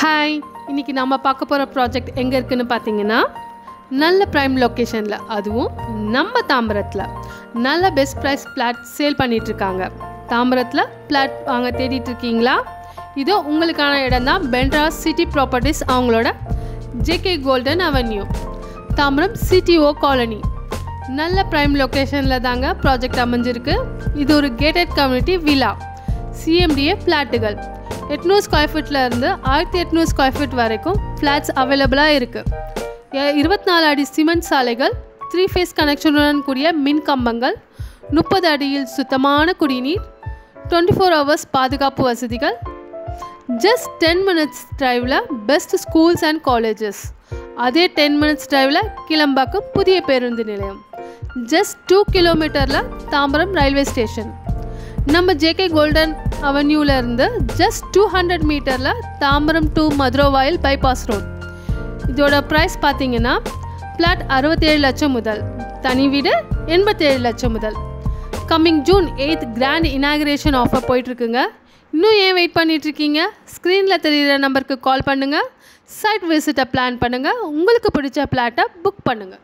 Hi, இன்றைக்கி நம்ம பார்க்க போகிற ப்ராஜெக்ட் எங்கே இருக்குதுன்னு பார்த்தீங்கன்னா, நல்ல ப்ரைம் லொக்கேஷனில், அதுவும் நம்ம தாம்பரத்தில் நல்ல பெஸ்ட் ப்ரைஸ் பிளாட் சேல் பண்ணிகிட்ருக்காங்க. தாம்பரத்தில் பிளாட் வாங்க தேடிட்டுருக்கீங்களா? இதோ உங்களுக்கான இடம் தான். பென்ட்ராஸ் சிட்டி ப்ராப்பர்ட்டிஸ் அவங்களோட JK golden avenue, Tambaram CTO colony. நல்ல ப்ரைம் லொக்கேஷனில் தாங்க ப்ராஜெக்ட் அமைஞ்சிருக்கு. இது ஒரு கேட்டட் கம்யூனிட்டி வில்லா, சிஎம்டிஏ ஃப்ளாட்டுகள். 800 ஸ்கொயர் ஃபீட்டில் இருந்து 1800 ஸ்கொயர் ஃபீட் வரைக்கும் ஃப்ளாட்ஸ் அவைலபிளாக இருக்குது. 24 அடி சிமெண்ட் சாலைகள், 3 ஃபேஸ் கனெக்ஷனுடன் கூடிய மின் கம்பங்கள், 30 அடியில் சுத்தமான குடிநீர், 24 ஹவர்ஸ் பாதுகாப்பு வசதிகள், ஜஸ்ட் 10 மினிட்ஸ் டிரைவில் பெஸ்ட் ஸ்கூல்ஸ் அண்ட் காலேஜஸ். அதே 10 மினிட்ஸ் டிரைவில் கிளம்பாக்கம் புதிய பேருந்து நிலையம், ஜஸ்ட் 2 கிலோமீட்டரில் தாம்பரம் ரயில்வே ஸ்டேஷன். நம்ம ஜேகே கோல்டன் அவென்யூலேருந்து ஜஸ்ட் 200 மீட்டரில் Tambaram to Maduravoyal bypass road. இதோட ப்ரைஸ் பார்த்தீங்கன்னா, ஃப்ளாட் 67 லட்சம் முதல், தனி வீடு 87 லட்சம் முதல். Coming June 8 grand inauguration offer போயிட்டுருக்குங்க. இன்னும் ஏன் வெயிட் பண்ணிகிட்ருக்கீங்க? ஸ்க்ரீனில் தெரிகிற நம்பருக்கு கால் பண்ணுங்கள். சைட் விசிட்டை பிளான் பண்ணுங்கள். உங்களுக்கு பிடிச்ச ஃப்ளாட்டை புக் பண்ணுங்கள்.